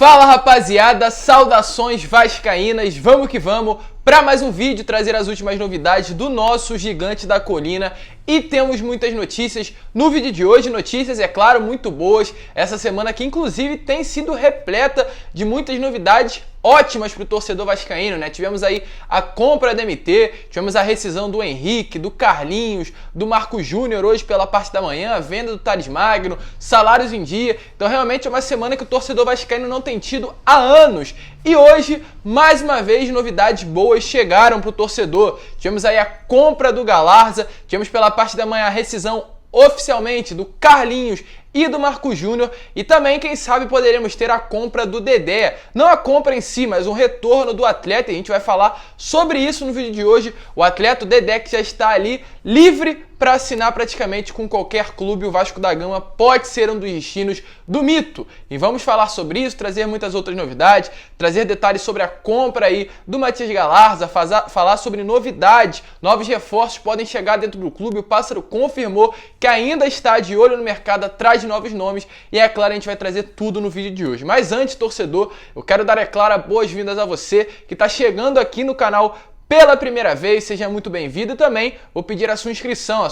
Fala rapaziada, saudações vascaínas, vamos que vamos para mais um vídeo trazer as últimas novidades do nosso gigante da colina e temos muitas notícias no vídeo de hoje, notícias, é claro, muito boas, essa semana que inclusive tem sido repleta de muitas novidades ótimas para o torcedor vascaíno, né? Tivemos aí a compra da MT, tivemos a rescisão do Henrique, do Carlinhos, do Marcos Júnior hoje pela parte da manhã, a venda do Thales Magno, salários em dia, então realmente é uma semana que o torcedor vascaíno não tem tido há anos. E hoje, mais uma vez, novidades boas chegaram para o torcedor. Tivemos aí a compra do Galarza, tivemos pela parte da manhã a rescisão oficialmente do Carlinhos e do Marcos Júnior, e também, quem sabe, poderemos ter a compra do Dedé. Não a compra em si, mas um retorno do atleta, e a gente vai falar sobre isso no vídeo de hoje. O atleta, o Dedé, que já está ali livre para assinar praticamente com qualquer clube. O Vasco da Gama pode ser um dos destinos do mito. E vamos falar sobre isso, trazer muitas outras novidades, trazer detalhes sobre a compra aí do Matias Galarza, falar sobre novidades, novos reforços podem chegar dentro do clube. O Pássaro confirmou que ainda está de olho no mercado atrás de novos nomes e é claro, a gente vai trazer tudo no vídeo de hoje. Mas antes, torcedor, eu quero dar, é claro, boas-vindas a você que está chegando aqui no canal pela primeira vez, seja muito bem-vindo. E também vou pedir a sua inscrição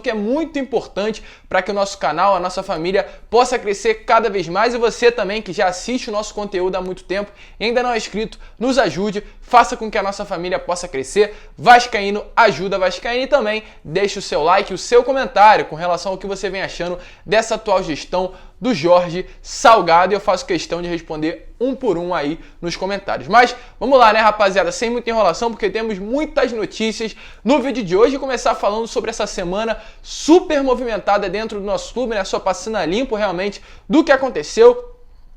que é muito importante para que o nosso canal, a nossa família possa crescer cada vez mais. E você também que já assiste o nosso conteúdo há muito tempo e ainda não é inscrito, nos ajude, faça com que a nossa família possa crescer. Vascaíno ajuda Vascaíno, e também deixe o seu like e o seu comentário com relação ao que você vem achando dessa atual gestão do Jorge Salgado, e eu faço questão de responder um por um aí nos comentários. Mas vamos lá, né, rapaziada, sem muita enrolação, porque temos muitas notícias no vídeo de hoje. Começar falando sobre essa semana super movimentada dentro do nosso clube, né, só passando a limpo realmente do que aconteceu.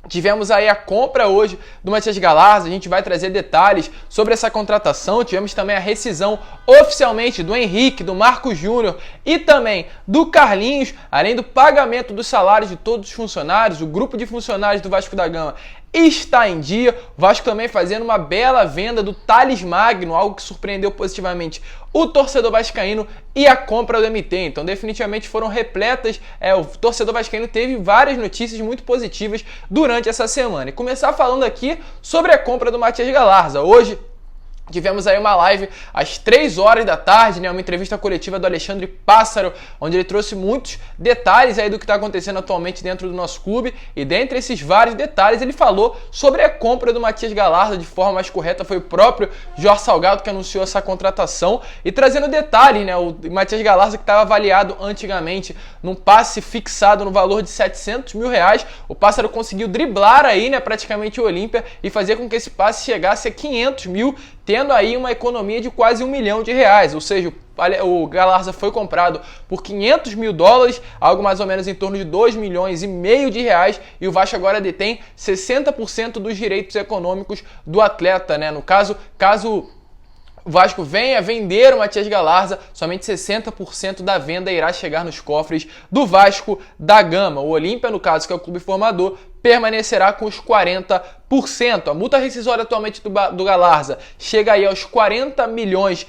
Tivemos aí a compra hoje do Matias Galarza, a gente vai trazer detalhes sobre essa contratação. Tivemos também a rescisão oficialmente do Henrique, do Marcos Júnior e também do Carlinhos, além do pagamento dos salários de todos os funcionários. O grupo de funcionários do Vasco da Gama está em dia. O Vasco também fazendo uma bela venda do Thales Magno, algo que surpreendeu positivamente o torcedor vascaíno, e a compra do MT. Então definitivamente foram repletas, o torcedor vascaíno teve várias notícias muito positivas durante essa semana. E começar falando aqui sobre a compra do Matias Galarza. Hoje tivemos aí uma live às 3 horas da tarde, né, uma entrevista coletiva do Alexandre Pássaro, onde ele trouxe muitos detalhes aí do que está acontecendo atualmente dentro do nosso clube, e dentre esses vários detalhes ele falou sobre a compra do Matias Galarza. De forma mais correta foi o próprio Jorge Salgado que anunciou essa contratação, e trazendo detalhes, né, o Matias Galarza, que estava avaliado antigamente num passe fixado no valor de R$700 mil, o Pássaro conseguiu driblar aí, né, praticamente o Olímpia e fazer com que esse passe chegasse a 500 mil, tendo aí uma economia de quase R$1 milhão, ou seja, o Galarza foi comprado por $500 mil, algo mais ou menos em torno de R$2,5 milhões, e o Vasco agora detém 60% dos direitos econômicos do atleta, né? No caso o Vasco venha vender o Matias Galarza, somente 60% da venda irá chegar nos cofres do Vasco da Gama. O Olímpia, no caso, que é o clube formador, permanecerá com os 40%. A multa rescisória atualmente do Galarza chega aí aos $40 milhões,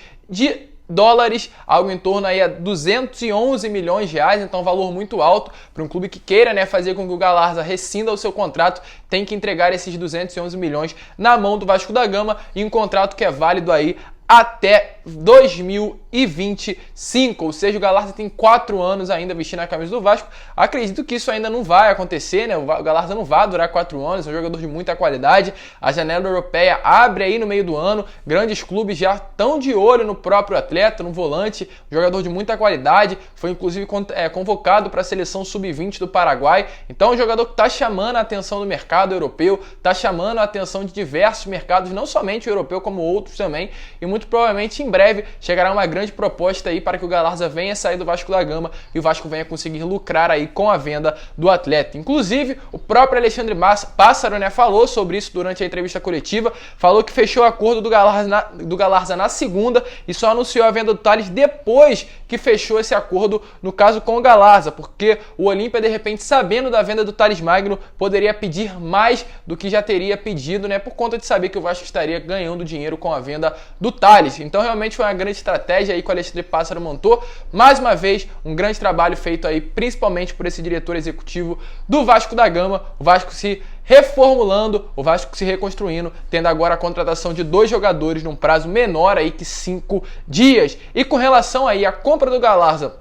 algo em torno aí a R$211 milhões, então um valor muito alto para um clube que queira, né, fazer com que o Galarza rescinda o seu contrato, tem que entregar esses 211 milhões na mão do Vasco da Gama, e um contrato que é válido aí até 2025, ou seja, o Galarza tem 4 anos ainda vestindo a camisa do Vasco. Acredito que isso ainda não vai acontecer, né? O Galarza não vai durar 4 anos, é um jogador de muita qualidade. A janela europeia abre aí no meio do ano, grandes clubes já estão de olho no próprio atleta, no volante, jogador de muita qualidade, foi inclusive convocado para a seleção sub-20 do Paraguai. Então é um jogador que está chamando a atenção do mercado europeu, está chamando a atenção de diversos mercados, não somente o europeu, como outros também, e muito provavelmente em breve chegará uma grande proposta aí para que o Galarza venha sair do Vasco da Gama e o Vasco venha conseguir lucrar aí com a venda do atleta. Inclusive, o próprio Alexandre Pássaro, né, falou sobre isso durante a entrevista coletiva, falou que fechou o acordo do Galarza na segunda e só anunciou a venda do Thales depois que fechou esse acordo, no caso com o Galarza, porque o Olímpia, de repente, sabendo da venda do Thales Magno, poderia pedir mais do que já teria pedido, né, por conta de saber que o Vasco estaria ganhando dinheiro com a venda do Thales. Então realmente foi uma grande estratégia aí que o Alexandre Pássaro montou. Mais uma vez, um grande trabalho feito aí principalmente por esse diretor executivo do Vasco da Gama. O Vasco se reformulando, o Vasco se reconstruindo, tendo agora a contratação de 2 jogadores num prazo menor aí que 5 dias. E com relação aí à compra do Galarza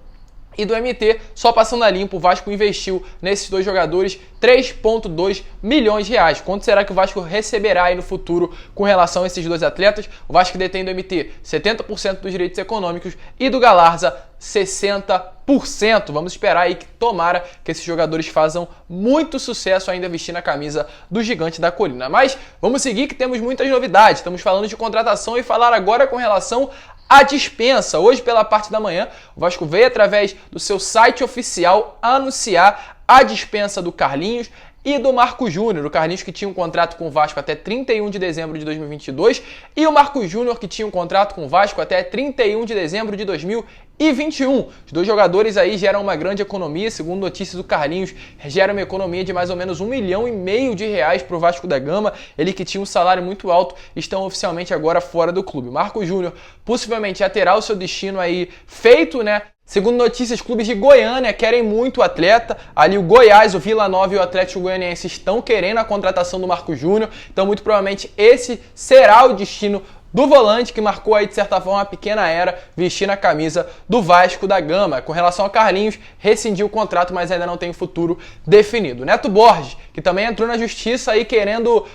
e do MT, só passando a limpo, o Vasco investiu nesses 2 jogadores 3,2 milhões de reais. Quanto será que o Vasco receberá aí no futuro com relação a esses 2 atletas? O Vasco detém do MT 70% dos direitos econômicos e do Galarza 60%. Vamos esperar aí que tomara que esses jogadores façam muito sucesso ainda vestindo a camisa do Gigante da Colina. Mas vamos seguir que temos muitas novidades. Estamos falando de contratação e falar agora com relação a dispensa. Hoje, pela parte da manhã, o Vasco veio através do seu site oficial anunciar a dispensa do Carlinhos e do Marco Júnior. O Carlinhos que tinha um contrato com o Vasco até 31 de dezembro de 2022 e o Marco Júnior que tinha um contrato com o Vasco até 31 de dezembro de 2021. Os 2 jogadores aí geram uma grande economia, segundo notícias do Carlinhos, gera uma economia de mais ou menos R$1,5 milhão de reais para o Vasco da Gama. Ele que tinha um salário muito alto, estão oficialmente agora fora do clube. Marco Júnior possivelmente já terá o seu destino aí feito, né? Segundo notícias, clubes de Goiânia querem muito o atleta. Ali o Goiás, o Vila Nova e o Atlético Goianiense estão querendo a contratação do Marco Júnior. Então, muito provavelmente, esse será o destino do volante que marcou aí, de certa forma, uma pequena era vestindo a camisa do Vasco da Gama. Com relação a Carlinhos, rescindiu o contrato, mas ainda não tem futuro definido. Neto Borges, que também entrou na justiça aí querendo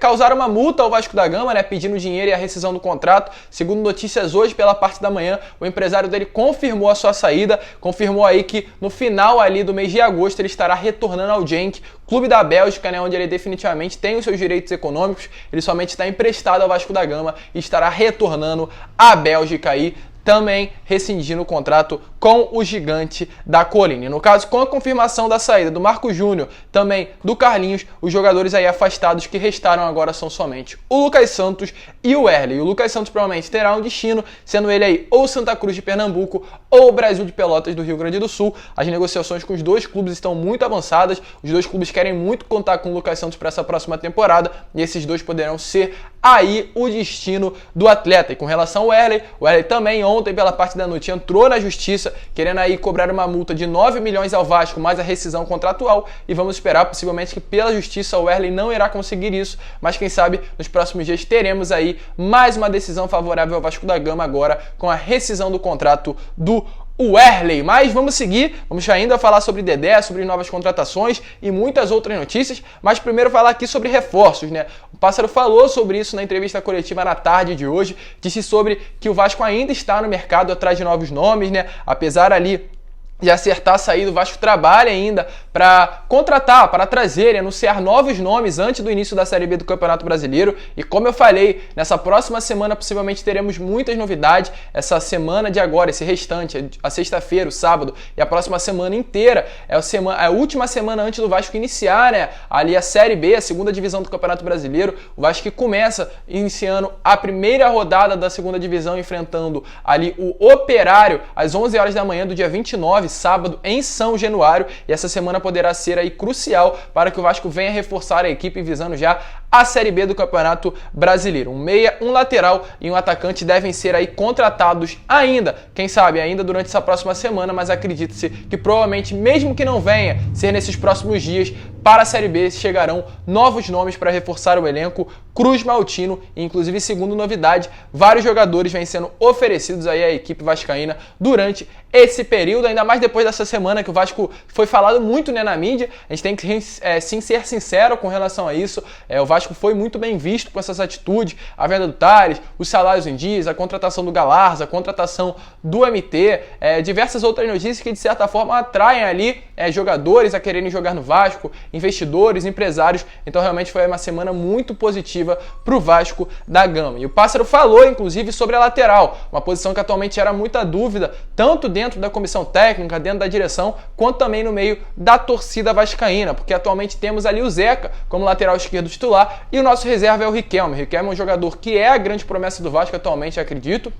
causar uma multa ao Vasco da Gama, né, pedindo dinheiro e a rescisão do contrato. Segundo notícias hoje, pela parte da manhã, o empresário dele confirmou a sua saída, confirmou aí que no final ali do mês de agosto ele estará retornando ao Genk, clube da Bélgica, né, onde ele definitivamente tem os seus direitos econômicos. Ele somente está emprestado ao Vasco da Gama e estará retornando à Bélgica aí, também rescindindo o contrato com o Gigante da Colina. E no caso, com a confirmação da saída do Marco Júnior, também do Carlinhos, os jogadores aí afastados que restaram agora são somente o Lucas Santos e o Wehrle. E o Lucas Santos provavelmente terá um destino, sendo ele aí ou Santa Cruz de Pernambuco ou o Brasil de Pelotas do Rio Grande do Sul. As negociações com os 2 clubes estão muito avançadas, os 2 clubes querem muito contar com o Lucas Santos para essa próxima temporada e esses 2 poderão ser aí o destino do atleta. E com relação ao Wehrle, o Wehrle também ontem pela parte da noite entrou na justiça querendo aí cobrar uma multa de 9 milhões ao Vasco mais a rescisão contratual e vamos esperar possivelmente que pela justiça o Wehrle não irá conseguir isso, mas quem sabe nos próximos dias teremos aí mais uma decisão favorável ao Vasco da Gama agora com a rescisão do contrato do Wehrle. Mas vamos seguir, vamos ainda falar sobre Dedé, sobre novas contratações e muitas outras notícias, mas primeiro falar aqui sobre reforços, né? O Pássaro falou sobre isso na entrevista coletiva na tarde de hoje, disse sobre que o Vasco ainda está no mercado atrás de novos nomes, né? Apesar ali de acertar a saída, o Vasco trabalha ainda para contratar, para trazer e anunciar novos nomes antes do início da Série B do Campeonato Brasileiro. E como eu falei, nessa próxima semana possivelmente teremos muitas novidades. Essa semana de agora, esse restante, a sexta-feira, o sábado e a próxima semana inteira é a última semana antes do Vasco iniciar, né, ali a Série B, a segunda divisão do Campeonato Brasileiro. O Vasco que começa iniciando a primeira rodada da segunda divisão, enfrentando ali o Operário às 11 horas da manhã do dia 29, sábado, em São Januário, e essa semana poderá ser aí crucial para que o Vasco venha reforçar a equipe visando já a Série B do Campeonato Brasileiro. Um meia, um lateral e um atacante devem ser aí contratados ainda, quem sabe ainda durante essa próxima semana, mas acredite-se que provavelmente, mesmo que não venha ser nesses próximos dias, para a Série B chegarão novos nomes para reforçar o elenco. Cruz Maltino, e inclusive, segundo novidade, vários jogadores vêm sendo oferecidos aí à equipe vascaína durante esse período, ainda mais depois dessa semana que o Vasco foi falado muito, né, na mídia. A gente tem que sim ser sincero com relação a isso. O Vasco foi muito bem visto com essas atitudes, a venda do Tales, os salários em dias, a contratação do Galarza, a contratação do MT, diversas outras notícias que de certa forma atraem ali jogadores a quererem jogar no Vasco, investidores, empresários. Então realmente foi uma semana muito positiva para o Vasco da Gama. E o Pássaro falou inclusive sobre a lateral, uma posição que atualmente era muita dúvida, tanto dentro da comissão técnica, dentro da direção, quanto também no meio da torcida vascaína, porque atualmente temos ali o Zeca como lateral esquerdo titular e o nosso reserva é o Riquelme. O Riquelme é um jogador que é a grande promessa do Vasco atualmente, acredito,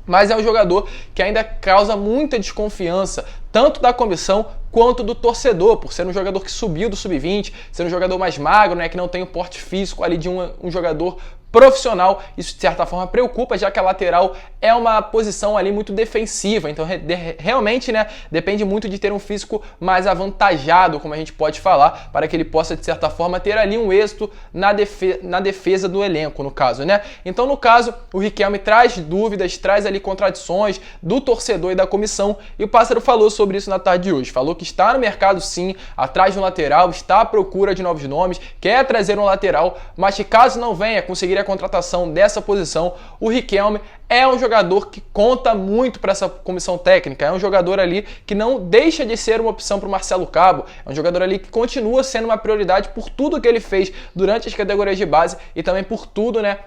mas é um jogador que ainda causa muita desconfiança, tanto da comissão quanto do torcedor, por ser um jogador que subiu do sub-20, ser um jogador mais magro, né, que não tem o porte físico ali de um jogador profissional. Isso de certa forma preocupa, já que a lateral é uma posição ali muito defensiva, então realmente, né, depende muito de ter um físico mais avantajado, como a gente pode falar, para que ele possa de certa forma ter ali um êxito na defesa do elenco, no caso, né? Então, no caso, o Riquelme traz dúvidas, traz ali contradições do torcedor e da comissão, e o Pássaro falou sobre isso na tarde de hoje. Falou que está no mercado sim, atrás de um lateral, está à procura de novos nomes, quer trazer um lateral, mas que caso não venha conseguir a contratação dessa posição, o Riquelme é um jogador que conta muito para essa comissão técnica, é um jogador ali que não deixa de ser uma opção para o Marcelo Cabo, é um jogador ali que continua sendo uma prioridade por tudo que ele fez durante as categorias de base e também por tudo, né,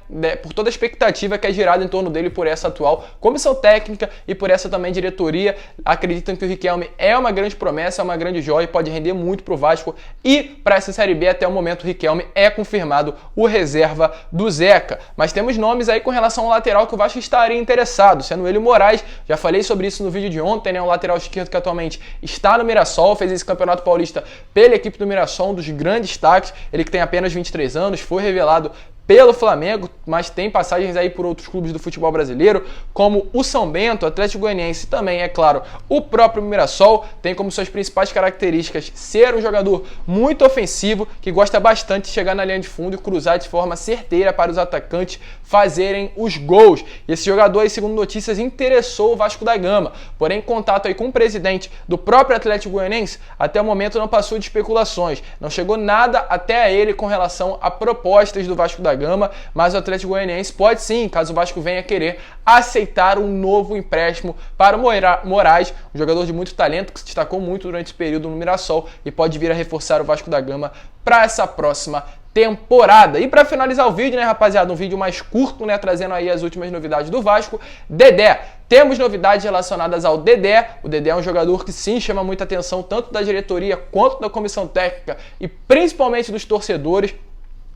por toda a expectativa que é gerada em torno dele por essa atual comissão técnica e por essa também diretoria. Acreditam que o Riquelme é uma grande promessa, é uma grande joia e pode render muito para o Vasco, e para essa Série B até o momento o Riquelme é confirmado o reserva do Zeca. Mas temos nomes aí com relação ao lateral que o Vasco estaria interessado, sendo ele o Moraes. Já falei sobre isso no vídeo de ontem, né? Um lateral esquerdo que atualmente está no Mirassol, fez esse Campeonato Paulista pela equipe do Mirassol, um dos grandes destaques. Ele que tem apenas 23 anos, foi revelado pelo Flamengo, mas tem passagens aí por outros clubes do futebol brasileiro, como o São Bento, Atlético Goianiense e também, é claro, o próprio Mirassol. Tem como suas principais características ser um jogador muito ofensivo, que gosta bastante de chegar na linha de fundo e cruzar de forma certeira para os atacantes fazerem os gols. E esse jogador aí, segundo notícias, interessou o Vasco da Gama, porém, em contato aí com o presidente do próprio Atlético Goianiense, até o momento não passou de especulações, não chegou nada até a ele com relação a propostas do Vasco da Gama, mas o Atlético Goianiense pode sim, caso o Vasco venha querer, aceitar um novo empréstimo para o Moraes, um jogador de muito talento que se destacou muito durante esse período no Mirassol e pode vir a reforçar o Vasco da Gama para essa próxima temporada. E para finalizar o vídeo, né, rapaziada, um vídeo mais curto, né, trazendo aí as últimas novidades do Vasco. Dedé, temos novidades relacionadas ao Dedé. O Dedé é um jogador que sim chama muita atenção tanto da diretoria quanto da comissão técnica e principalmente dos torcedores.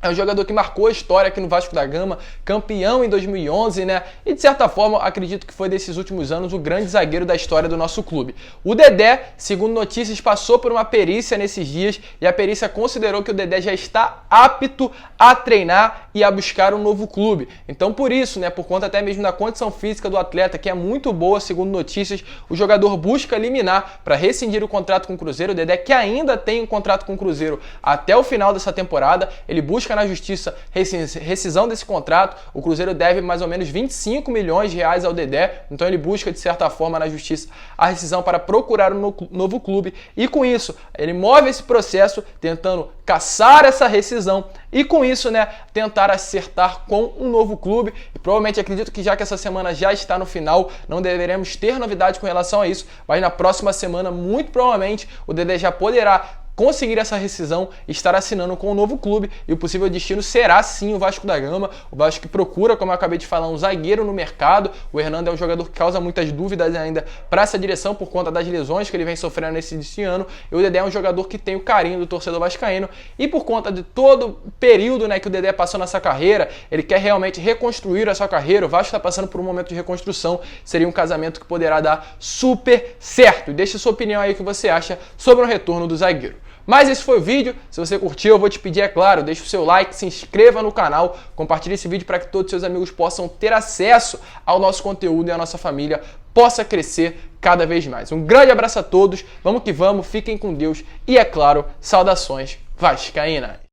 É um jogador que marcou a história aqui no Vasco da Gama, campeão em 2011, né? E de certa forma, acredito que foi desses últimos anos o grande zagueiro da história do nosso clube. O Dedé, segundo notícias, passou por uma perícia nesses dias e a perícia considerou que o Dedé já está apto a treinar e a buscar um novo clube. Então, por isso, né, por conta até mesmo da condição física do atleta, que é muito boa, segundo notícias, o jogador busca liminar para rescindir o contrato com o Cruzeiro. O Dedé, que ainda tem um contrato com o Cruzeiro até o final dessa temporada, ele busca na justiça rescisão desse contrato. O Cruzeiro deve mais ou menos 25 milhões de reais ao Dedé, então ele busca de certa forma na justiça a rescisão para procurar um novo clube, e com isso ele move esse processo tentando caçar essa rescisão e com isso, né, tentar acertar com um novo clube. E provavelmente acredito que já que essa semana já está no final, não deveremos ter novidade com relação a isso, mas na próxima semana muito provavelmente o Dedé já poderá conseguir essa rescisão e estar assinando com um novo clube, e o possível destino será sim o Vasco da Gama. O Vasco que procura, como eu acabei de falar, um zagueiro no mercado. O Hernando é um jogador que causa muitas dúvidas ainda para essa direção por conta das lesões que ele vem sofrendo nesse ano, e o Dedé é um jogador que tem o carinho do torcedor vascaíno, e por conta de todo o período, né, que o Dedé passou nessa carreira, ele quer realmente reconstruir a sua carreira. O Vasco está passando por um momento de reconstrução, seria um casamento que poderá dar super certo. E deixe sua opinião aí o que você acha sobre o retorno do zagueiro. Mas esse foi o vídeo. Se você curtiu, eu vou te pedir, é claro, deixe o seu like, se inscreva no canal, compartilhe esse vídeo para que todos os seus amigos possam ter acesso ao nosso conteúdo e a nossa família possa crescer cada vez mais. Um grande abraço a todos, vamos que vamos, fiquem com Deus e, é claro, saudações vascaínas!